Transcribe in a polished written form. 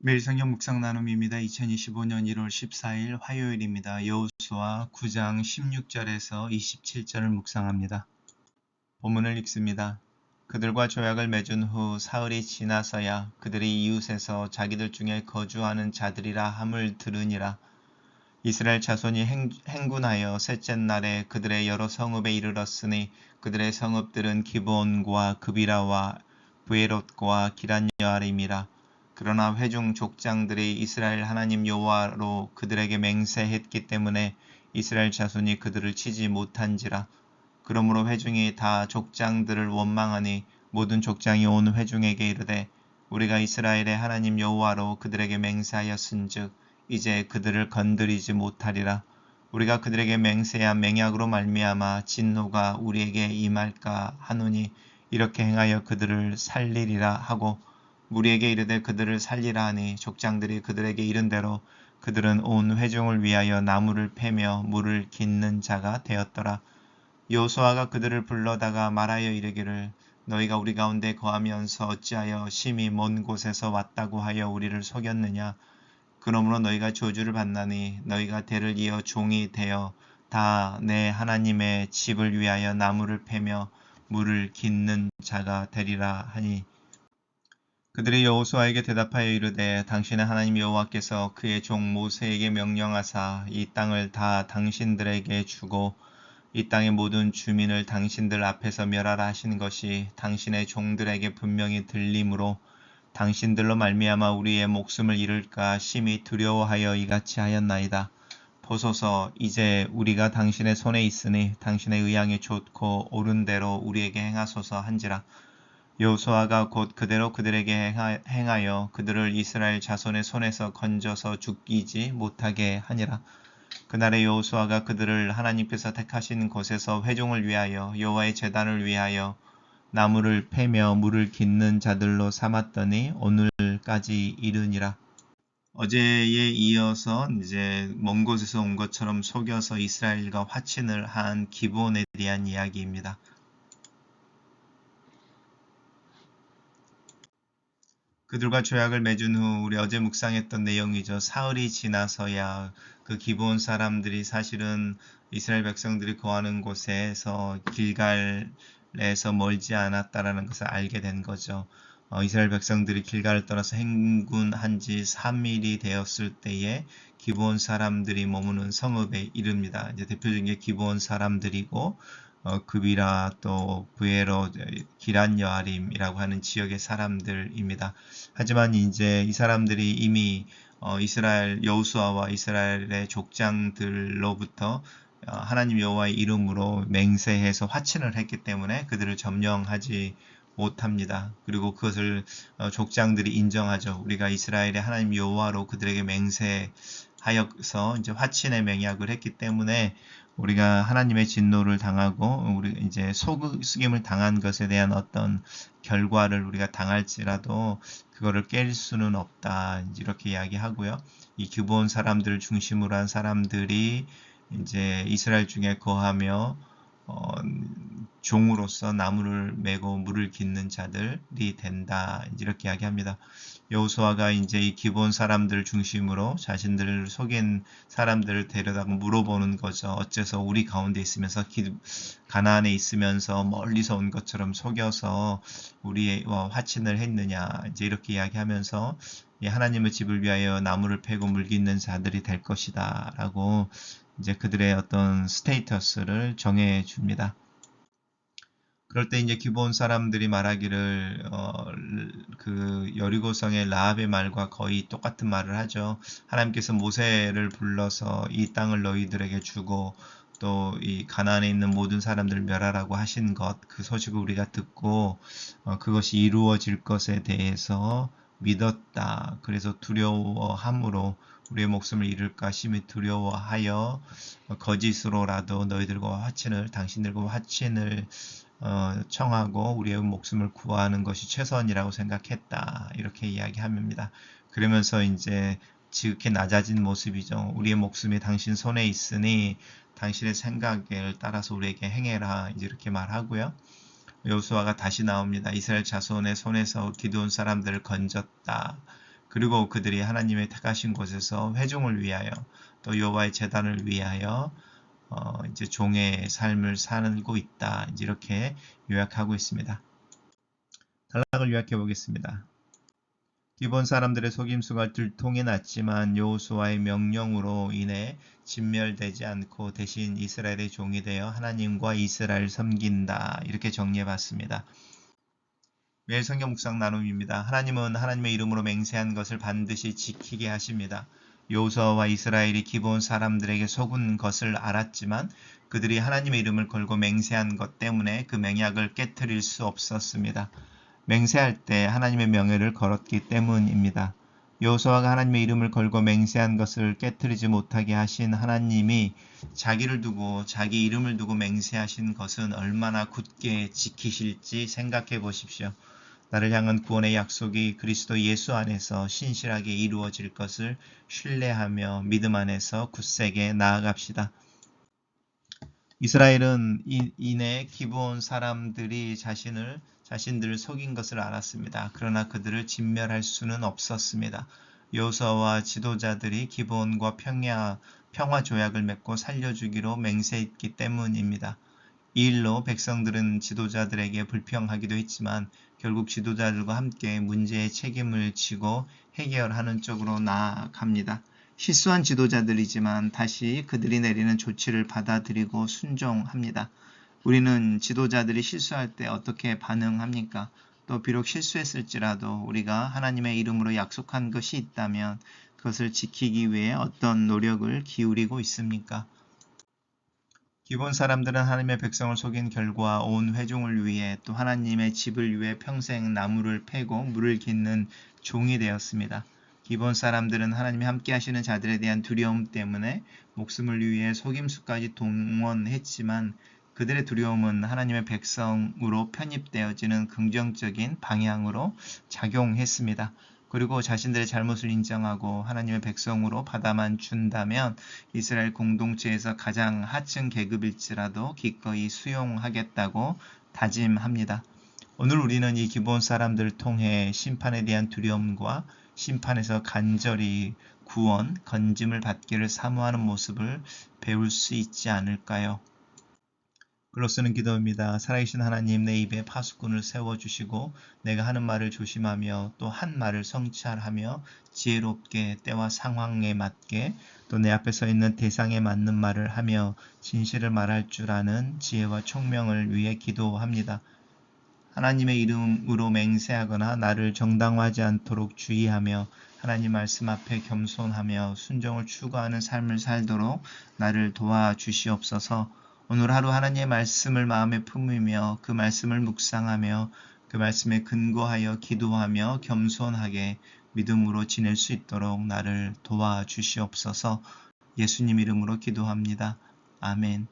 매일 성경 묵상 나눔입니다. 2025년 1월 14일 화요일입니다. 여호수아 9장 16절에서 27절을 묵상합니다. 본문을 읽습니다. 그들과 조약을 맺은 후 사흘이 지나서야 그들이 이웃에서 자기들 중에 거주하는 자들이라 함을 들으니라. 이스라엘 자손이 행군하여 셋째 날에 그들의 여러 성읍에 이르렀으니 그들의 성읍들은 기브온과 그비라와 브에롯과 기럇여아림이라. 그러나 회중 족장들이 이스라엘 하나님 여호와로 그들에게 맹세했기 때문에 이스라엘 자손이 그들을 치지 못한지라. 그러므로 회중이 다 족장들을 원망하니 모든 족장이 온 회중에게 이르되 우리가 이스라엘의 하나님 여호와로 그들에게 맹세하였은즉 이제 그들을 건드리지 못하리라. 우리가 그들에게 맹세한 맹약으로 말미암아 진노가 우리에게 임할까 하노니 이렇게 행하여 그들을 살리리라 하고 무리에게 이르되 그들을 살리라 하니 족장들이 그들에게 이른 대로 그들은 온 회중을 위하여 나무를 패며 물을 깃는 자가 되었더라. 여호수아가 그들을 불러다가 말하여 이르기를 너희가 우리 가운데 거하면서 어찌하여 심히 먼 곳에서 왔다고 하여 우리를 속였느냐. 그러므로 너희가 저주를 받나니 너희가 대를 이어 종이 되어 다 내 하나님의 집을 위하여 나무를 패며 물을 깃는 자가 되리라 하니 그들이 여호수아에게 대답하여 이르되 당신의 하나님 여호와께서 그의 종 모세에게 명령하사 이 땅을 다 당신들에게 주고 이 땅의 모든 주민을 당신들 앞에서 멸하라 하신 것이 당신의 종들에게 분명히 들림으로 당신들로 말미암아 우리의 목숨을 잃을까 심히 두려워하여 이같이 하였나이다. 보소서 이제 우리가 당신의 손에 있으니 당신의 의향이 좋고 옳은 대로 우리에게 행하소서 한지라. 여호수아가 곧 그대로 그들에게 행하여 그들을 이스라엘 자손의 손에서 건져서 죽이지 못하게 하니라. 그날에 여호수아가 그들을 하나님께서 택하신 곳에서 회중을 위하여 여호와의 제단을 위하여 나무를 패며 물을 깃는 자들로 삼았더니 오늘까지 이르니라. 어제에 이어서 이제 먼 곳에서 온 것처럼 속여서 이스라엘과 화친을 한 기브온에 대한 이야기입니다. 그들과 조약을 맺은 후 우리 어제 묵상했던 내용이죠. 사흘이 지나서야 그 기브온 사람들이 사실은 이스라엘 백성들이 거하는 곳에서 길갈에서 멀지 않았다라는 것을 알게 된 거죠. 이스라엘 백성들이 길갈을 떠나서 행군한 지 3일이 되었을 때에 기브온 사람들이 머무는 성읍에 이릅니다. 이제 대표적인 게 기브온 사람들이고 그비라 또 브에롯 기럇여아림이라고 하는 지역의 사람들입니다. 하지만 이제 이 사람들이 이미 이스라엘 여호수아와 이스라엘의 족장들로부터 하나님 여호와의 이름으로 맹세해서 화친을 했기 때문에 그들을 점령하지 못합니다. 그리고 그것을 족장들이 인정하죠. 우리가 이스라엘의 하나님 여호와로 그들에게 맹세하여서 이제 화친의 맹약을 했기 때문에 우리가 하나님의 진노를 당하고 우리 이제 속임을 당한 것에 대한 어떤 결과를 우리가 당할지라도 그거를 깰 수는 없다. 이렇게 이야기하고요. 이 기브온 사람들을 중심으로 한 사람들이 이제 이스라엘 중에 거하며 종으로서 나무를 메고 물을 깃는 자들이 된다. 이렇게 이야기합니다. 여호수아가 이제 이 기브온 사람들 중심으로 자신들을 속인 사람들을 데려다가 물어보는 거죠. 어째서 우리 가운데 있으면서 가나안에 있으면서 멀리서 온 것처럼 속여서 우리와 화친을 했느냐. 이제 이렇게 이야기하면서 하나님의 집을 위하여 나무를 패고 물 깃는 자들이 될 것이다. 라고 이제 그들의 어떤 스테이터스를 정해 줍니다. 그럴 때 이제 기브온 사람들이 말하기를 그 여리고성의 라합의 말과 거의 똑같은 말을 하죠. 하나님께서 모세를 불러서 이 땅을 너희들에게 주고 또 이 가나안에 있는 모든 사람들을 멸하라고 하신 것, 그 소식을 우리가 듣고 그것이 이루어질 것에 대해서 믿었다. 그래서 두려워함으로 우리의 목숨을 잃을까 심히 두려워하여 거짓으로라도 당신들과 화친을 청하고 우리의 목숨을 구하는 것이 최선이라고 생각했다. 이렇게 이야기합니다. 그러면서 이제 지극히 낮아진 모습이죠. 우리의 목숨이 당신 손에 있으니 당신의 생각을 따라서 우리에게 행해라. 이제 이렇게 말하고요. 여호수아가 다시 나옵니다. 이스라엘 자손의 손에서 기드온 사람들을 건졌다. 그리고 그들이 하나님의 택하신 곳에서 회중을 위하여 또 여호와의 제단을 위하여 이제 종의 삶을 살고 있다. 이제 이렇게 요약하고 있습니다. 단락을 요약해 보겠습니다. 기본 사람들의 속임수가 들통이 났지만 여호수아의 명령으로 인해 진멸되지 않고 대신 이스라엘의 종이 되어 하나님과 이스라엘을 섬긴다. 이렇게 정리해 봤습니다. 매일 성경 묵상 나눔입니다. 하나님은 하나님의 이름으로 맹세한 것을 반드시 지키게 하십니다. 여호수아와 이스라엘이 기본 사람들에게 속은 것을 알았지만 그들이 하나님의 이름을 걸고 맹세한 것 때문에 그 맹약을 깨트릴 수 없었습니다. 맹세할 때 하나님의 명예를 걸었기 때문입니다. 여호수아가 하나님의 이름을 걸고 맹세한 것을 깨트리지 못하게 하신 하나님이 자기를 두고 자기 이름을 두고 맹세하신 것은 얼마나 굳게 지키실지 생각해 보십시오. 나를 향한 구원의 약속이 그리스도 예수 안에서 신실하게 이루어질 것을 신뢰하며 믿음 안에서 굳세게 나아갑시다. 이스라엘은 이내 기브온 사람들이 자신들을 속인 것을 알았습니다. 그러나 그들을 진멸할 수는 없었습니다. 여호수아와 지도자들이 기브온과 평화 조약을 맺고 살려주기로 맹세했기 때문입니다. 이 일로 백성들은 지도자들에게 불평하기도 했지만 결국 지도자들과 함께 문제의 책임을 지고 해결하는 쪽으로 나아갑니다. 실수한 지도자들이지만 다시 그들이 내리는 조치를 받아들이고 순종합니다. 우리는 지도자들이 실수할 때 어떻게 반응합니까? 또 비록 실수했을지라도 우리가 하나님의 이름으로 약속한 것이 있다면 그것을 지키기 위해 어떤 노력을 기울이고 있습니까? 기본 사람들은 하나님의 백성을 속인 결과 온 회중을 위해 또 하나님의 집을 위해 평생 나무를 패고 물을 깃는 종이 되었습니다. 기본 사람들은 하나님이 함께 하시는 자들에 대한 두려움 때문에 목숨을 위해 속임수까지 동원했지만 그들의 두려움은 하나님의 백성으로 편입되어지는 긍정적인 방향으로 작용했습니다. 그리고 자신들의 잘못을 인정하고 하나님의 백성으로 받아만 준다면 이스라엘 공동체에서 가장 하층 계급일지라도 기꺼이 수용하겠다고 다짐합니다. 오늘 우리는 이 기본 사람들을 통해 심판에 대한 두려움과 심판에서 간절히 구원, 건짐을 받기를 사모하는 모습을 배울 수 있지 않을까요? 글로 쓰는 기도입니다. 살아계신 하나님, 내 입에 파수꾼을 세워주시고 내가 하는 말을 조심하며 또 한 말을 성찰하며 지혜롭게 때와 상황에 맞게 또 내 앞에 서 있는 대상에 맞는 말을 하며 진실을 말할 줄 아는 지혜와 총명을 위해 기도합니다. 하나님의 이름으로 맹세하거나 나를 정당화하지 않도록 주의하며 하나님 말씀 앞에 겸손하며 순종을 추구하는 삶을 살도록 나를 도와주시옵소서. 오늘 하루 하나님의 말씀을 마음에 품으며 그 말씀을 묵상하며 그 말씀에 근거하여 기도하며 겸손하게 믿음으로 지낼 수 있도록 나를 도와주시옵소서. 예수님 이름으로 기도합니다. 아멘.